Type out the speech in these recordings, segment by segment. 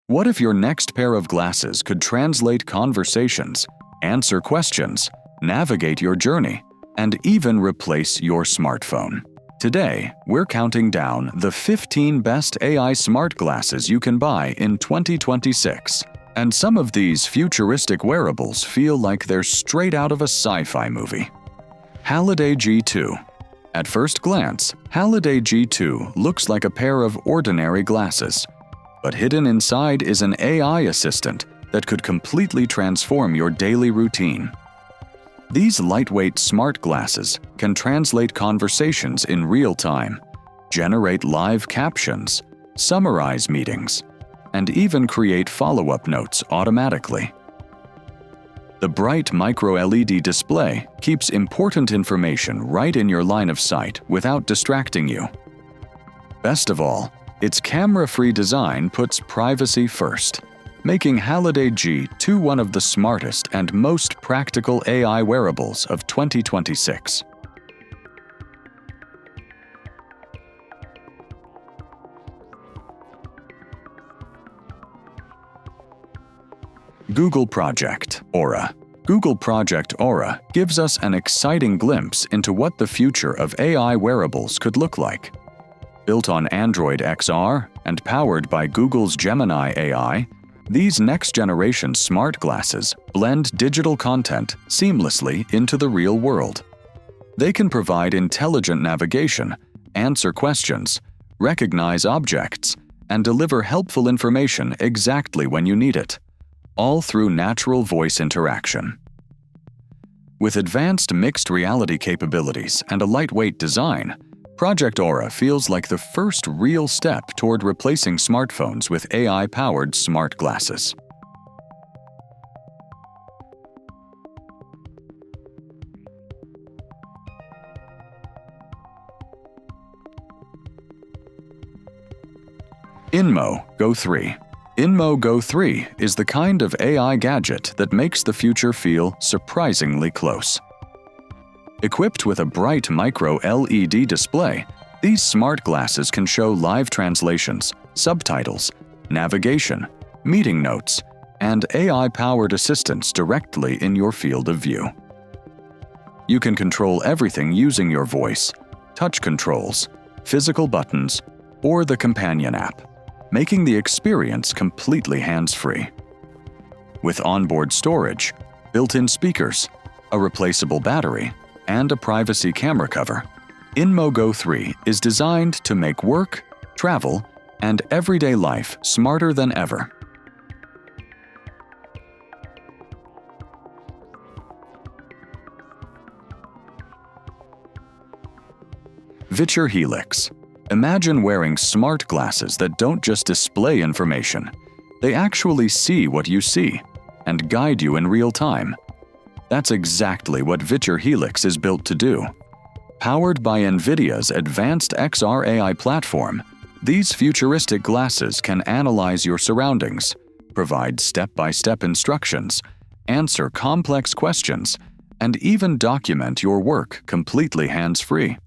What if your next pair of glasses could translate conversations, answer questions, navigate your journey, and even replace your smartphone? Today, we're counting down the 15 best AI smart glasses you can buy in 2026. And some of these futuristic wearables feel like they're straight out of a sci-fi movie. Halliday G2. At first glance, Halliday G2 looks like a pair of ordinary glasses. But hidden inside is an AI assistant that could completely transform your daily routine. These lightweight smart glasses can translate conversations in real time, generate live captions, summarize meetings, and even create follow-up notes automatically. The bright micro-LED display keeps important information right in your line of sight without distracting you. Best of all, its camera-free design puts privacy first, making Halliday G2 one of the smartest and most practical AI wearables of 2026. Google Project Aura. Google Project Aura gives us an exciting glimpse into what the future of AI wearables could look like. Built on Android XR and powered by Google's Gemini AI, these next-generation smart glasses blend digital content seamlessly into the real world. They can provide intelligent navigation, answer questions, recognize objects, and deliver helpful information exactly when you need it, all through natural voice interaction. With advanced mixed reality capabilities and a lightweight design, Project Aura feels like the first real step toward replacing smartphones with AI-powered smart glasses. INMO Go 3. INMO Go 3 is the kind of AI gadget that makes the future feel surprisingly close. Equipped with a bright micro-LED display, these smart glasses can show live translations, subtitles, navigation, meeting notes, and AI-powered assistance directly in your field of view. You can control everything using your voice, touch controls, physical buttons, or the companion app, making the experience completely hands-free. With onboard storage, built-in speakers, a replaceable battery, and a privacy camera cover, INMO Go 3 is designed to make work, travel, and everyday life smarter than ever. VITURE Helix. Imagine wearing smart glasses that don't just display information. They actually see what you see and guide you in real time. That's exactly what VITURE Helix is built to do. Powered by NVIDIA's advanced XR AI platform, these futuristic glasses can analyze your surroundings, provide step-by-step instructions, answer complex questions, and even document your work completely hands-free.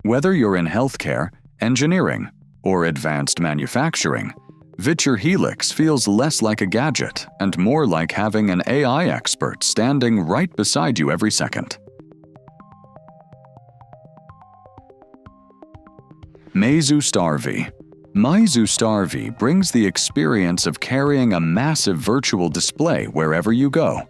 Whether you're in healthcare, engineering, or advanced manufacturing, VITURE Helix feels less like a gadget and more like having an AI expert standing right beside you every second. MEIZU StarV. MEIZU StarV brings the experience of carrying a massive virtual display wherever you go.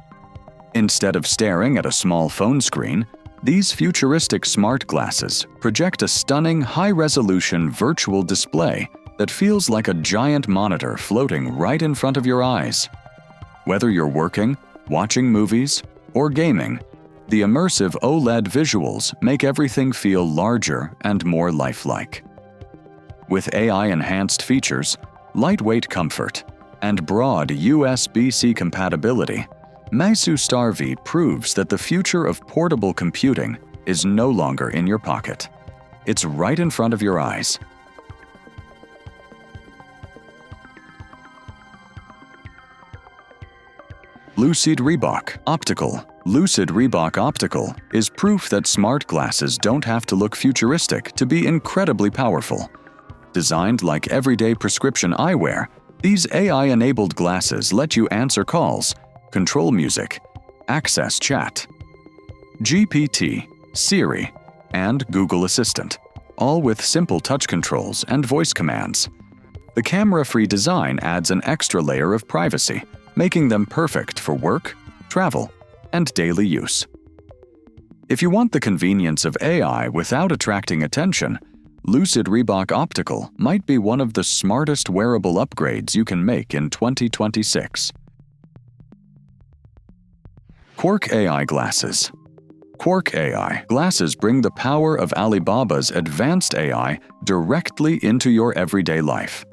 Instead of staring at a small phone screen, these futuristic smart glasses project a stunning high-resolution virtual display that feels like a giant monitor floating right in front of your eyes. Whether you're working, watching movies, or gaming, the immersive OLED visuals make everything feel larger and more lifelike. With AI-enhanced features, lightweight comfort, and broad USB-C compatibility, MEIZU StarV proves that the future of portable computing is no longer in your pocket. It's right in front of your eyes. Lucid Reebok Optical. Lucid Reebok Optical is proof that smart glasses don't have to look futuristic to be incredibly powerful. Designed like everyday prescription eyewear, These AI-enabled glasses let you answer calls, control music, access chat, GPT, Siri, and Google Assistant, all with simple touch controls and voice commands. The camera-free design adds an extra layer of privacy, making them perfect for work, travel, and daily use. If you want the convenience of AI without attracting attention, Lucid Reebok Optical might be one of the smartest wearable upgrades you can make in 2026. Quark AI Glasses. Quark AI Glasses bring the power of Alibaba's advanced AI directly into your everyday life.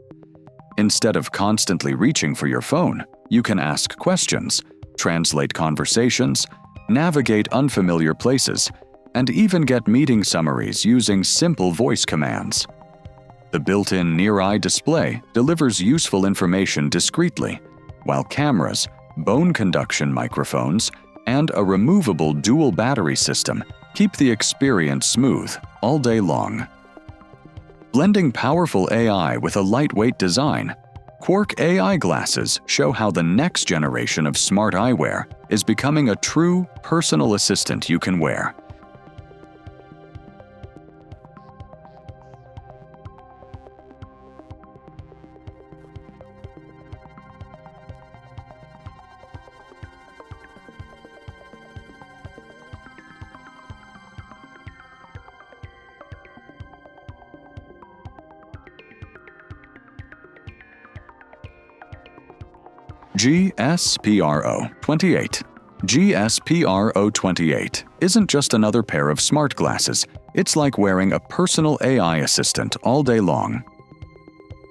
Instead of constantly reaching for your phone, you can ask questions, translate conversations, navigate unfamiliar places, and even get meeting summaries using simple voice commands. The built-in near-eye display delivers useful information discreetly, while cameras, bone conduction microphones, and a removable dual battery system keep the experience smooth all day long. Blending powerful AI with a lightweight design, Quark AI Glasses show how the next generation of smart eyewear is becoming a true personal assistant you can wear. GSPRO28. GSPRO28 isn't just another pair of smart glasses, it's like wearing a personal AI assistant all day long.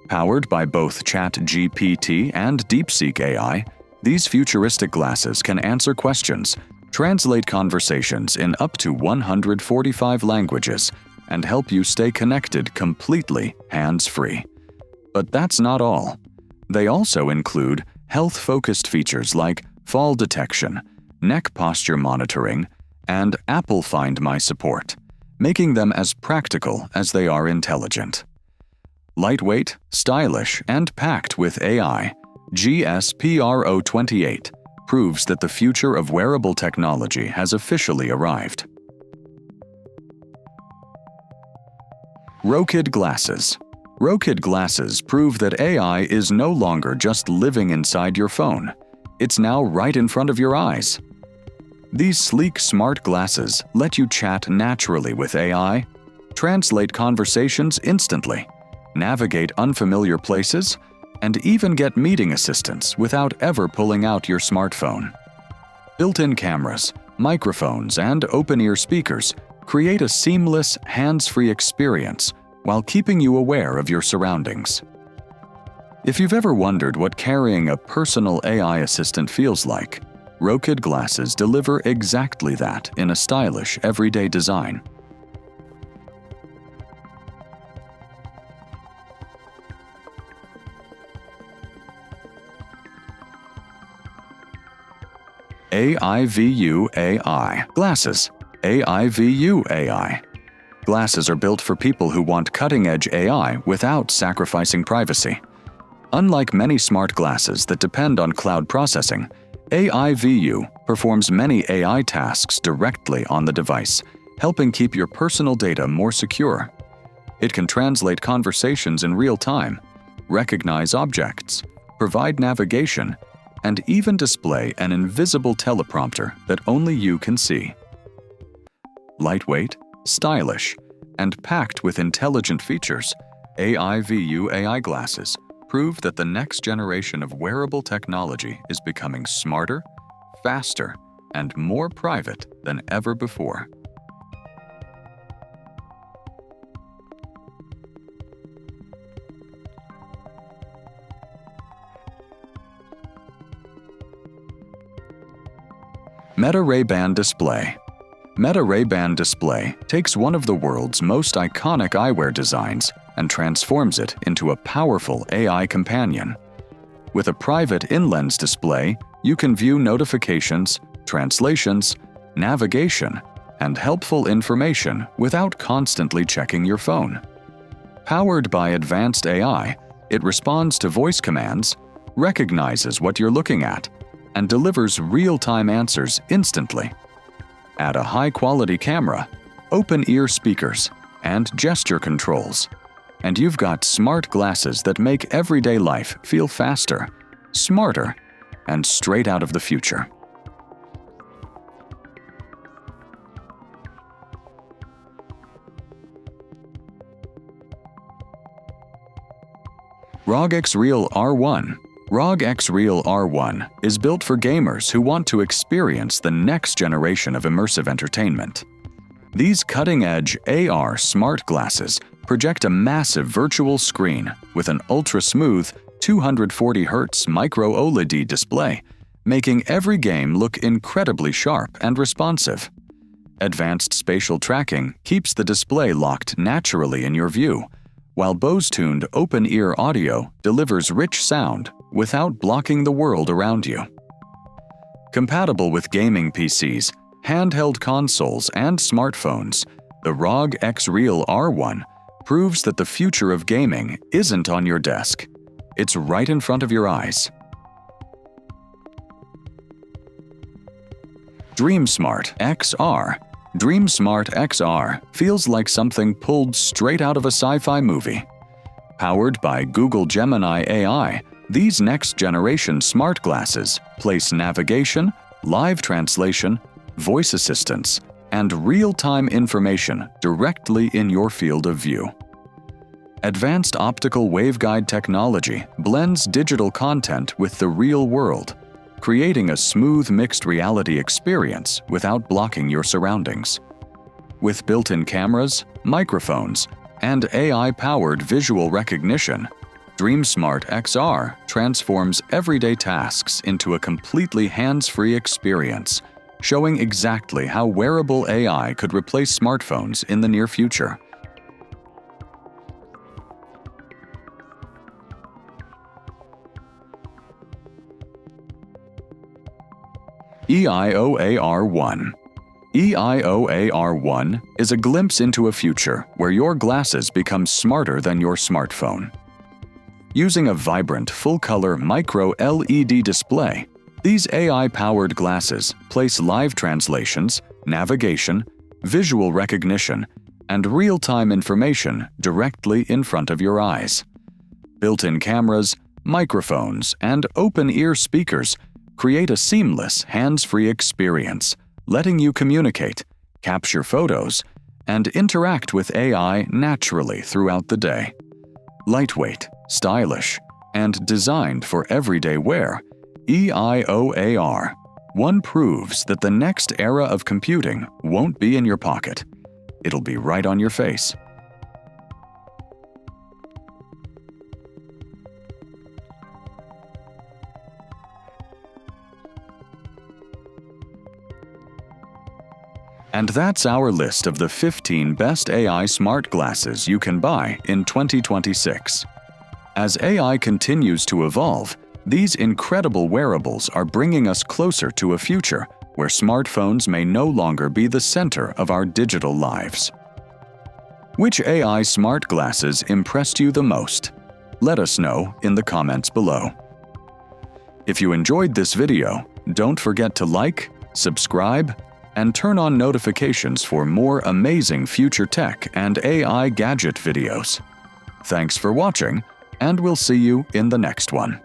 Powered by both ChatGPT and DeepSeek AI, these futuristic glasses can answer questions, translate conversations in up to 145 languages, and help you stay connected completely hands-free. But that's not all. They also include health-focused features like fall detection, neck posture monitoring, and Apple Find My support, making them as practical as they are intelligent. Lightweight, stylish, and packed with AI, GSPRO28 proves that the future of wearable technology has officially arrived. Rokid Glasses. Rokid Glasses prove that AI is no longer just living inside your phone. It's now right in front of your eyes. These sleek, smart glasses let you chat naturally with AI, translate conversations instantly, navigate unfamiliar places, and even get meeting assistance without ever pulling out your smartphone. Built-in cameras, microphones, and open-ear speakers create a seamless, hands-free experience while keeping you aware of your surroundings. If you've ever wondered what carrying a personal AI assistant feels like, Rokid Glasses deliver exactly that in a stylish, everyday design. AIVU AI Glasses. AIVU AI. Glasses are built for people who want cutting-edge AI without sacrificing privacy. Unlike many smart glasses that depend on cloud processing, AIVU performs many AI tasks directly on the device, helping keep your personal data more secure. It can translate conversations in real time, recognize objects, provide navigation, and even display an invisible teleprompter that only you can see. Lightweight, stylish, and packed with intelligent features, AIVU AI Glasses prove that the next generation of wearable technology is becoming smarter, faster, and more private than ever before. Meta Ray-Ban Display. Meta Ray-Ban Display takes one of the world's most iconic eyewear designs and transforms it into a powerful AI companion. With a private in-lens display, you can view notifications, translations, navigation, and helpful information without constantly checking your phone. Powered by advanced AI, It responds to voice commands, recognizes what you're looking at, and delivers real-time answers instantly. Add a high-quality camera, open-ear speakers, and gesture controls, and you've got smart glasses that make everyday life feel faster, smarter, and straight out of the future. ROG XREAL R1. ROG XREAL R1 is built for gamers who want to experience the next generation of immersive entertainment. These cutting-edge AR smart glasses project a massive virtual screen with an ultra-smooth 240Hz micro OLED display, making every game look incredibly sharp and responsive. Advanced spatial tracking keeps the display locked naturally in your view, while Bose-tuned open-ear audio delivers rich sound without blocking the world around you. Compatible with gaming PCs, handheld consoles, and smartphones, the ROG XREAL R1 proves that the future of gaming isn't on your desk. It's right in front of your eyes. DreamSmart XR. DreamSmart XR feels like something pulled straight out of a sci-fi movie. Powered by Google Gemini AI, these next-generation smart glasses place navigation, live translation, voice assistance, and real-time information directly in your field of view. Advanced optical waveguide technology blends digital content with the real world, creating a smooth mixed reality experience without blocking your surroundings. With built-in cameras, microphones, and AI-powered visual recognition, DreamSmart XR transforms everyday tasks into a completely hands-free experience, showing exactly how wearable AI could replace smartphones in the near future. EIVUAR1. EIVUAR1 is a glimpse into a future where your glasses become smarter than your smartphone. Using a vibrant, full-color micro-LED display, these AI-powered glasses place live translations, navigation, visual recognition, and real-time information directly in front of your eyes. Built-in cameras, microphones, and open-ear speakers create a seamless, hands-free experience, letting you communicate, capture photos, and interact with AI naturally throughout the day. Lightweight, stylish, and designed for everyday wear, EIVUAR1 proves that the next era of computing won't be in your pocket. It'll be right on your face. And that's our list of the 15 best AI smart glasses you can buy in 2026. As AI continues to evolve, these incredible wearables are bringing us closer to a future where smartphones may no longer be the center of our digital lives. Which AI smart glasses impressed you the most? Let us know in the comments below. If you enjoyed this video, don't forget to like, subscribe, and turn on notifications for more amazing future tech and AI gadget videos. Thanks for watching, and we'll see you in the next one.